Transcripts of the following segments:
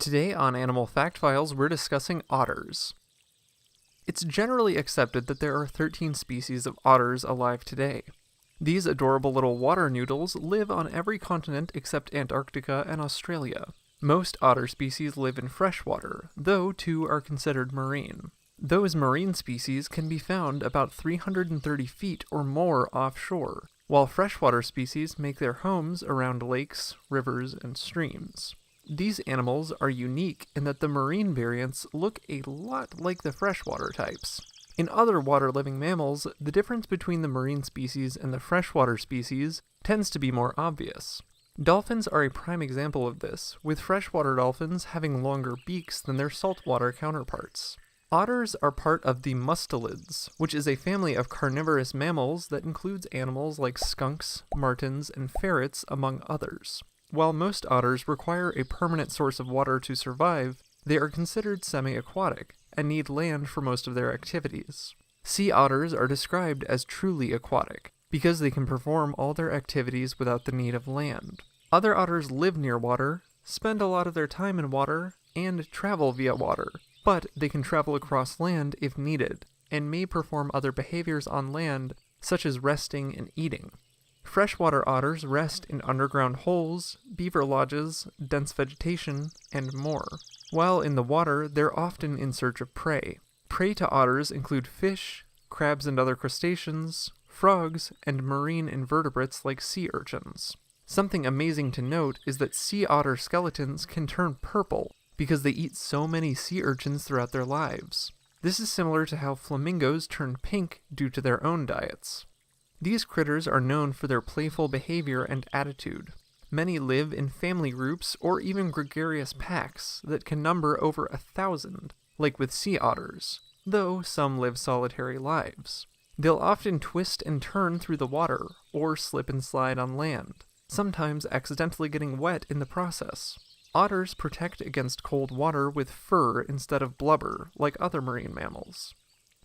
Today on Animal Fact Files, we're discussing otters. It's generally accepted that there are 13 species of otters alive today. These adorable little water noodles live on every continent except Antarctica and Australia. Most otter species live in freshwater, though 2 are considered marine. Those marine species can be found about 330 feet or more offshore, while freshwater species make their homes around lakes, rivers, and streams. These animals are unique in that the marine variants look a lot like the freshwater types. In other water-living mammals, the difference between the marine species and the freshwater species tends to be more obvious. Dolphins are a prime example of this, with freshwater dolphins having longer beaks than their saltwater counterparts. Otters are part of the mustelids, which is a family of carnivorous mammals that includes animals like skunks, martens, and ferrets, among others. While most otters require a permanent source of water to survive, they are considered semi-aquatic and need land for most of their activities. Sea otters are described as truly aquatic, because they can perform all their activities without the need of land. Other otters live near water, spend a lot of their time in water, and travel via water, but they can travel across land if needed, and may perform other behaviors on land, such as resting and eating. Freshwater otters rest in underground holes, beaver lodges, dense vegetation, and more. While in the water, they're often in search of prey. Prey to otters include fish, crabs and other crustaceans, frogs, and marine invertebrates like sea urchins. Something amazing to note is that sea otter skeletons can turn purple because they eat so many sea urchins throughout their lives. This is similar to how flamingos turn pink due to their own diets. These critters are known for their playful behavior and attitude. Many live in family groups or even gregarious packs that can number over 1,000, like with sea otters, though some live solitary lives. They'll often twist and turn through the water, or slip and slide on land, sometimes accidentally getting wet in the process. Otters protect against cold water with fur instead of blubber, like other marine mammals.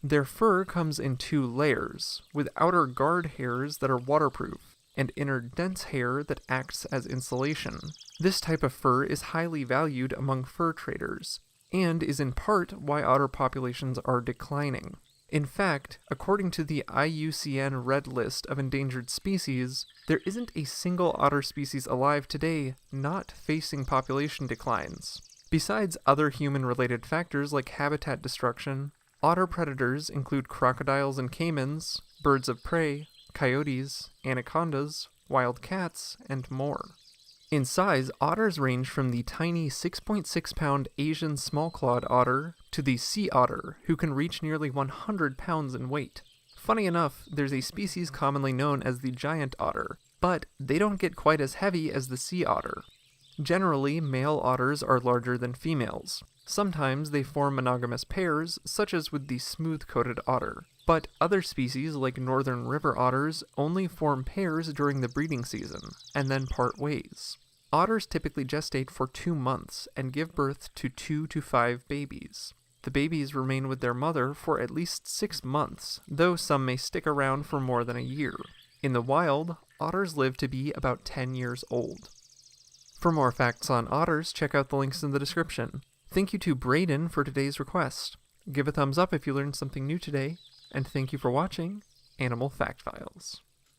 Their fur comes in 2 layers, with outer guard hairs that are waterproof, and inner dense hair that acts as insulation. This type of fur is highly valued among fur traders, and is in part why otter populations are declining. In fact, according to the IUCN Red List of Endangered Species, there isn't a single otter species alive today not facing population declines. Besides other human-related factors like habitat destruction, otter predators include crocodiles and caimans, birds of prey, coyotes, anacondas, wild cats, and more. In size, otters range from the tiny 6.6-pound Asian small-clawed otter to the sea otter, who can reach nearly 100 pounds in weight. Funny enough, there's a species commonly known as the giant otter, but they don't get quite as heavy as the sea otter. Generally, male otters are larger than females. Sometimes they form monogamous pairs, such as with the smooth-coated otter, but other species like northern river otters only form pairs during the breeding season, and then part ways. Otters typically gestate for 2 months and give birth to 2 to 5 babies. The babies remain with their mother for at least 6 months, though some may stick around for more than a year. In the wild, otters live to be about 10 years old. For more facts on otters, check out the links in the description. Thank you to Braden for today's request. Give a thumbs up if you learned something new today, and thank you for watching Animal Fact Files.